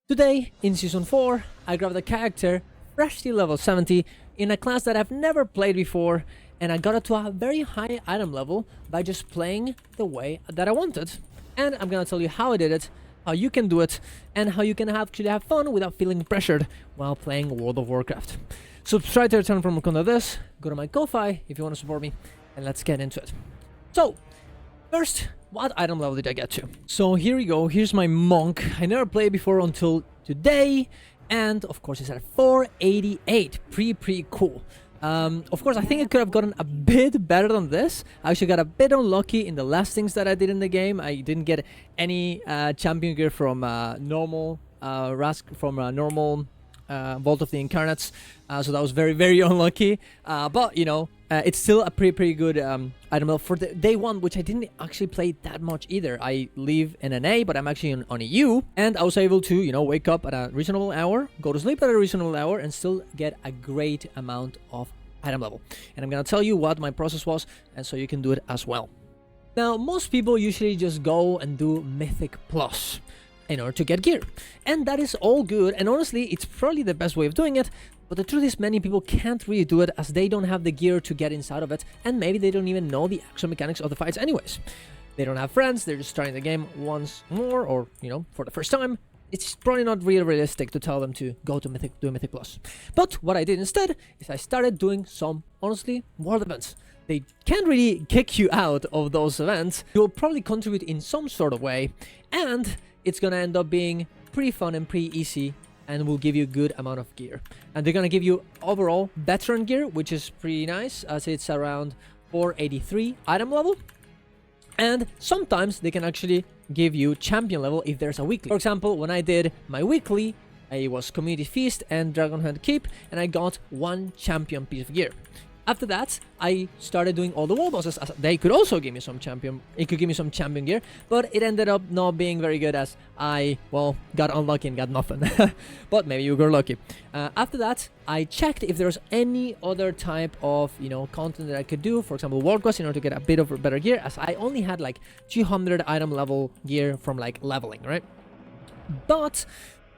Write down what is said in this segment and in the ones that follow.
Today, in Season 4, I grabbed a character freshly level 70 in a class that I've never played before, and I got it to a very high item level by just playing the way that I wanted. And I'm gonna tell you how I did it, how you can do it, and how you can actually have fun without feeling pressured while playing World of Warcraft. Subscribe to return from content this, go to my Ko-Fi if you want to support me, and let's get into it. So, first, what item level did I get to? So here we go, here's my monk. I never played before until today, and of course it's at 488, pretty cool. Of course I think I could have gotten a bit better than this. I actually got a bit unlucky in the last things that I did in the game. I didn't get any champion gear from normal Vault of the Incarnates, so that was very unlucky, but you know, it's still a pretty good item level for the day one, which I didn't actually play that much either. I live in an A, but I'm actually on a U, and I was able to, you know, wake up at a reasonable hour, go to sleep at a reasonable hour, and still get a great amount of item level. And I'm gonna tell you what my process was, and so you can do it as well. Now, most people usually just go and do Mythic Plus in order to get gear, and that is all good, and honestly it's probably the best way of doing it, but the truth is many people can't really do it as they don't have the gear to get inside of it, and maybe they don't even know the actual mechanics of the fights anyways. They don't have friends, they're just starting the game once more, or you know, for the first time. It's probably not really realistic to tell them to go to Mythic, do Mythic Plus. But what I did instead is I started doing some, honestly, world events. They can't really kick you out of those events. You'll probably contribute in some sort of way, and it's gonna end up being pretty fun and pretty easy, and will give you a good amount of gear. And they're gonna give you overall veteran gear, which is pretty nice, as it's around 483 item level. And sometimes they can actually give you champion level if there's a weekly. For example, when I did my weekly, I was Community Feast and Dragonhead Keep, and I got one champion piece of gear. After that, I started doing all the wall bosses, as they could also give me some champion. It could give me some champion gear, but it ended up not being very good as I, well, got unlucky and got nothing. But maybe you got lucky. After that, I checked if there's any other type of, you know, content that I could do. For example, world quest in order to get a bit of better gear, as I only had like 200 item level gear from like leveling, right? But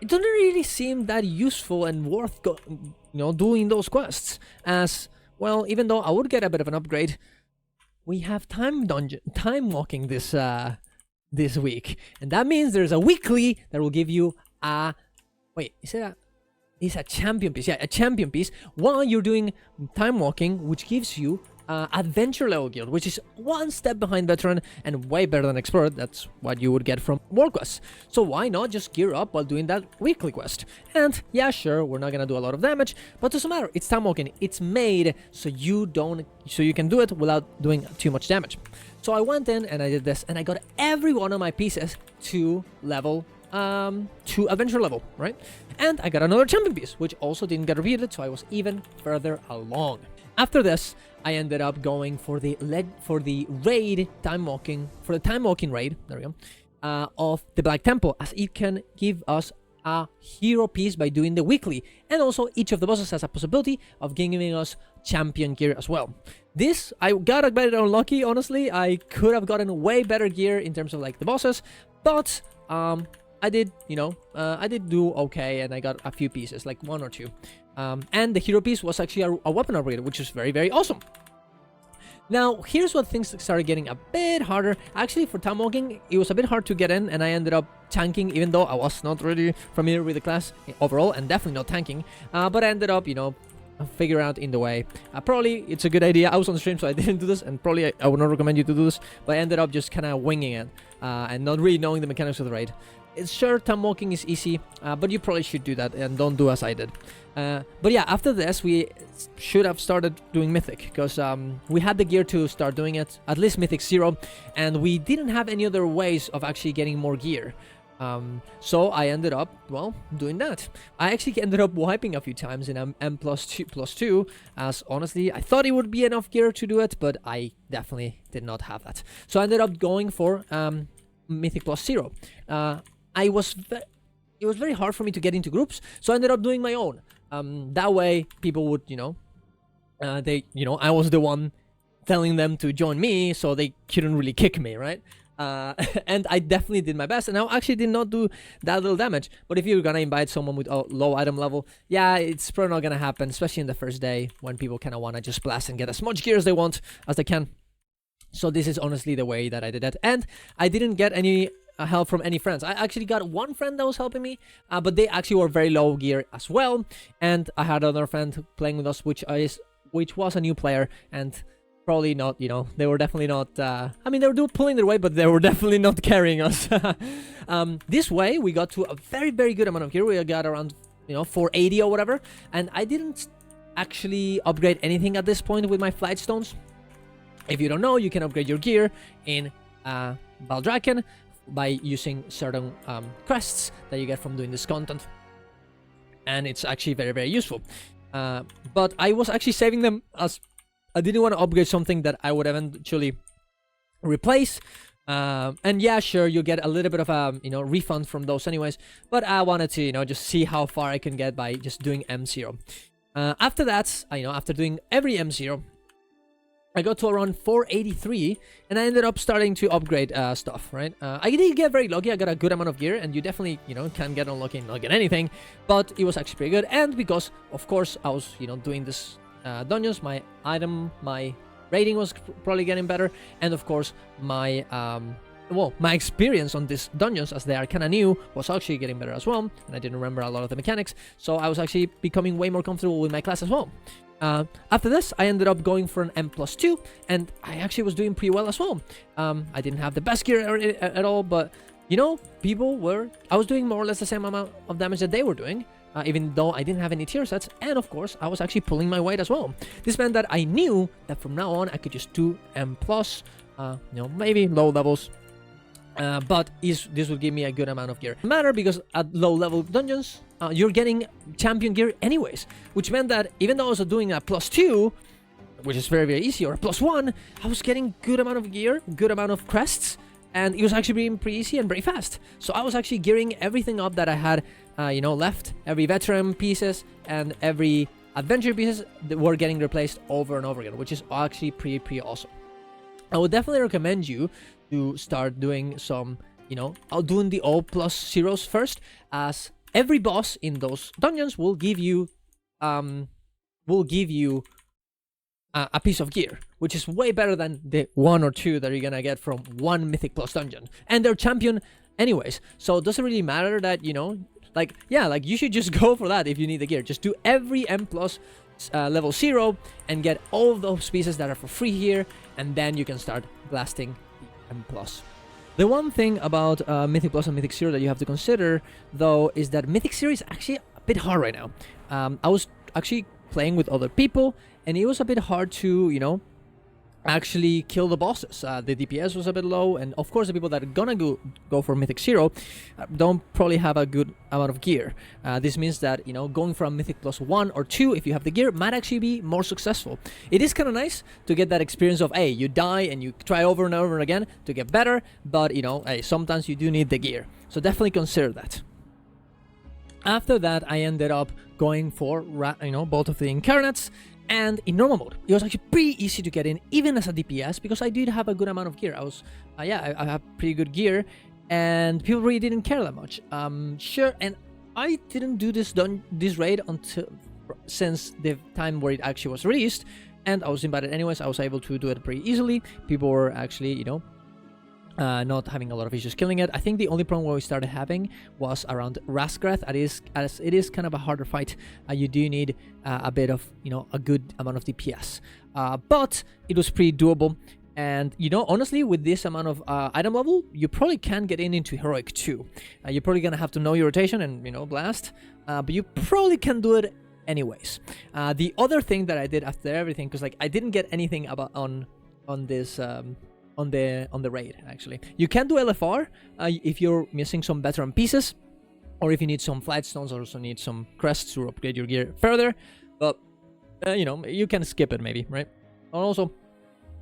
it doesn't really seem that useful and worth, doing those quests, as well, even though I would get a bit of an upgrade, we have time walking this week, and that means there's a weekly that will give you a it's a champion piece, yeah, a champion piece while you're doing time walking, which gives you adventure level guild, which is one step behind veteran and way better than expert. That's what you would get from world quests. So why not just gear up while doing that weekly quest? And yeah, sure, we're not gonna do a lot of damage, but it doesn't matter. It's time walking. It's made so you can do it without doing too much damage. So I went in and I did this, and I got every one of my pieces to level to adventure level, right? And I got another champion piece, which also didn't get repeated, so I was even further along. After this, I ended up going for the raid time walking raid. There we go. Of the Black Temple, as it can give us a hero piece by doing the weekly, and also each of the bosses has a possibility of giving us champion gear as well. This I got a bit unlucky, honestly. I could have gotten way better gear in terms of like the bosses, but I did do okay, and I got a few pieces, like one or two. And the hero piece was actually a weapon upgrade, which is very awesome. Now, here's what things started getting a bit harder. Actually, for time walking, it was a bit hard to get in, and I ended up tanking, even though I was not really familiar with the class overall, and definitely not tanking. But I ended up, figure out in the way. Probably it's a good idea. I was on stream, so I didn't do this, and probably I would not recommend you to do this, but I ended up just kind of winging it, and not really knowing the mechanics of the raid. It's sure, time walking is easy, but you probably should do that and don't do as I did. But yeah, after this, we should have started doing Mythic, because we had the gear to start doing it, at least Mythic 0, and we didn't have any other ways of actually getting more gear. So I ended up, well, doing that. I actually ended up wiping a few times in M+2+2, as honestly, I thought it would be enough gear to do it, but I definitely did not have that. So I ended up going for Mythic +0. It was very hard for me to get into groups, so I ended up doing my own. That way, people would, I was the one telling them to join me, so they couldn't really kick me, right? And I definitely did my best, and I actually did not do that little damage. But if you're gonna invite someone with a low item level, yeah, it's probably not gonna happen, especially in the first day when people kind of want to just blast and get as much gear as they want as they can. So this is honestly the way that I did it, and I didn't get any help from any friends. I actually got one friend that was helping me, but they actually were very low gear as well. And I had another friend playing with us, which was a new player, and probably not, they were definitely not, I mean, they were pulling their weight, but they were definitely not carrying us. This way, we got to a very, very good amount of gear. We got around, 480 or whatever, and I didn't actually upgrade anything at this point with my flight stones. If you don't know, you can upgrade your gear in Baldraken by using certain crests that you get from doing this content, and it's actually very, very useful. But I was actually saving them as I didn't want to upgrade something that I would eventually replace. And yeah, sure, you get a little bit of a refund from those anyways, but I wanted to just see how far I can get by just doing M0. After that, after doing every M0, I got to around 483, and I ended up starting to upgrade stuff, right? I did get very lucky. I got a good amount of gear, and you definitely, can get unlucky and not get anything, but it was actually pretty good. And because, of course, I was, doing this dungeons, my rating was probably getting better, and of course, my experience on these dungeons, as they are kind of new, was actually getting better as well, and I didn't remember a lot of the mechanics, so I was actually becoming way more comfortable with my class as well. After this, I ended up going for an M+2, and I actually was doing pretty well as well. I didn't have the best gear at all, but, I was doing more or less the same amount of damage that they were doing, even though I didn't have any tier sets, and of course, I was actually pulling my weight as well. This meant that I knew that from now on, I could just do M+, maybe low levels, but this will give me a good amount of gear. Matter because at low level dungeons, you're getting champion gear anyways, which meant that even though I was doing a +2, which is very, very easy, or a +1, I was getting good amount of gear, good amount of crests, and it was actually being pretty easy and pretty fast. So I was actually gearing everything up that I had, left. Every veteran pieces and every adventure pieces that were getting replaced over and over again, which is actually pretty awesome. I would definitely recommend you to start doing some, doing the O+0s first, as every boss in those dungeons will give you a piece of gear, which is way better than the 1 or 2 that you're gonna get from one Mythic Plus dungeon, and they're champion anyways, so it doesn't really matter that you should just go for that. If you need the gear, just do every M+ level 0 and get all of those pieces that are for free here, and then you can start blasting the M+. The one thing about Mythic Plus and Mythic 0 that you have to consider, though, is that Mythic 0 is actually a bit hard right now. I was actually playing with other people, and it was a bit hard to, actually kill the bosses. The DPS was a bit low, and of course the people that are gonna go for Mythic 0 don't probably have a good amount of gear. This means that, going from Mythic Plus 1 or 2, if you have the gear, might actually be more successful. It is kind of nice to get that experience of, hey, you die and you try over and over again to get better, but, hey, sometimes you do need the gear. So definitely consider that. After that, I ended up going for, both of the incarnates, and in normal mode, it was actually pretty easy to get in, even as a DPS, because I did have a good amount of gear. I was, I have pretty good gear, and people really didn't care that much. Sure, and I didn't do this raid since the time where it actually was released, and I was invited anyways. I was able to do it pretty easily. People were actually, not having a lot of issues killing it. I think the only problem where we started having was around Rasgrath, as it is kind of a harder fight. You do need a bit of, a good amount of DPS. But it was pretty doable. And, honestly, with this amount of item level, you probably can get into Heroic too. You're probably going to have to know your rotation and, blast. But you probably can do it anyways. The other thing that I did after everything, because, I didn't get anything about on this... on the raid, actually. You can do LFR if you're missing some veteran pieces, or if you need some flight stones, or also need some crests to upgrade your gear further. But you can skip it maybe, right? And also,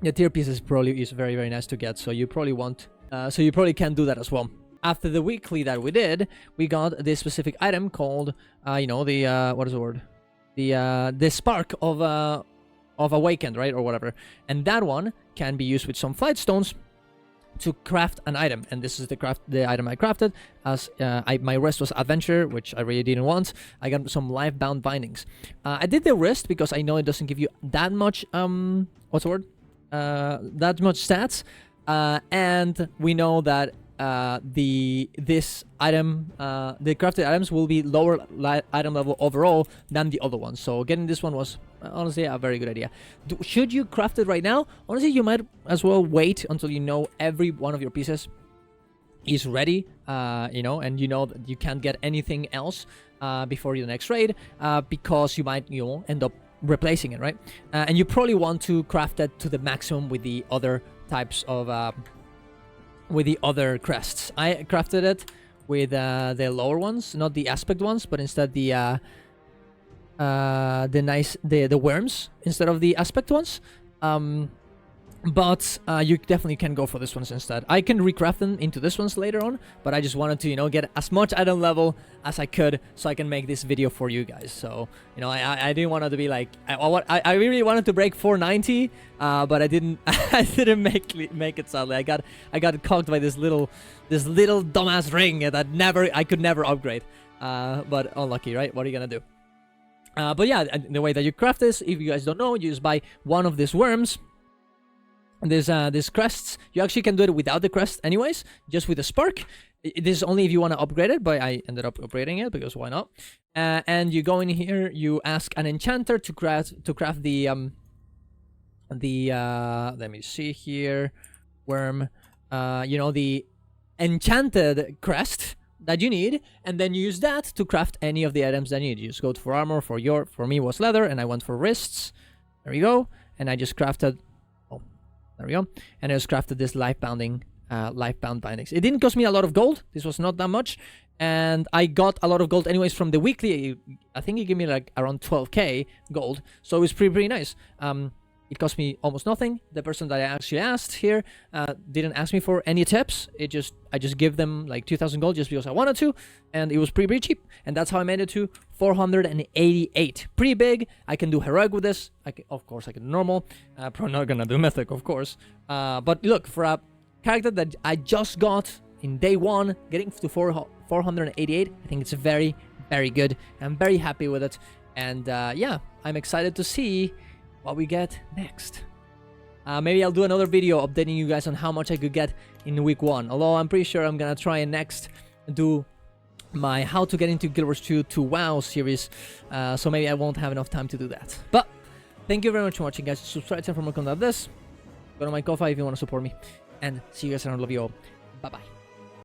the tier pieces probably is very, very nice to get, so you probably can do that as well. After the weekly that we did, we got this specific item called what is the word? The spark of Awakened, right, or whatever, and that one can be used with some flight stones to craft an item, and this is the item I crafted. As my wrist was adventure, which I really didn't want. I got some life-bound bindings. I did the wrist because I know it doesn't give you that much what's the word? That much stats, and we know that this item, the crafted items will be lower item level overall than the other ones. So getting this one was honestly a very good idea. Should you craft it right now? Honestly, you might as well wait until you know every one of your pieces is ready, you know, and you know that you can't get anything else before your next raid, because you might, you know, end up replacing it, right? And you probably want to craft it to the maximum with the other types of with the other crests. I crafted it with the lower ones, not the aspect ones, but instead the worms instead of the aspect ones. But you definitely can go for this ones instead. I can recraft them into this ones later on, but I just wanted to, you know, get as much item level as I could so I can make this video for you guys. So, you know, I didn't want it to be like, I really wanted to break 490, but I didn't I didn't make it, sadly. I got cocked by this little dumbass ring that I could never upgrade. But unlucky, right? What are you gonna do? But yeah, the way that you craft this, if you guys don't know, you just buy one of these worms. These crests. You actually can do it without the crest anyways, just with a spark. This is only if you want to upgrade it, but I ended up upgrading it because why not? And you go in here, you ask an enchanter to craft the let me see here, worm, you know, the enchanted crest that you need, and then you use that to craft any of the items that you need. You just go for armor. For me was leather, and I went for wrists. There we go. And I just crafted. There we go. And I just crafted this life-bound bindings. It didn't cost me a lot of gold. This was not that much. And I got a lot of gold anyways from the weekly. I think it gave me like around 12k gold. So it was pretty nice. It cost me almost nothing. The person that I actually asked here didn't ask me for any tips. I just give them like 2,000 gold just because I wanted to, and it was pretty cheap. And that's how I made it to 488. Pretty big. I can do heroic with this. Of course, I can do normal. Probably not gonna do mythic, of course. But look, for a character that I just got in day one, getting to 488, I think it's very, very good. I'm very happy with it, and yeah, I'm excited to see what we get next. Maybe I'll do another video updating you guys on how much I could get in week 1. Although I'm pretty sure I'm gonna try and next do my how to get into Guild Wars 2 to WoW series. So maybe I won't have enough time to do that. But thank you very much for watching, guys. Subscribe for more content like this. Go to my Ko-Fi if you want to support me. And see you guys around. Love you all. Bye bye.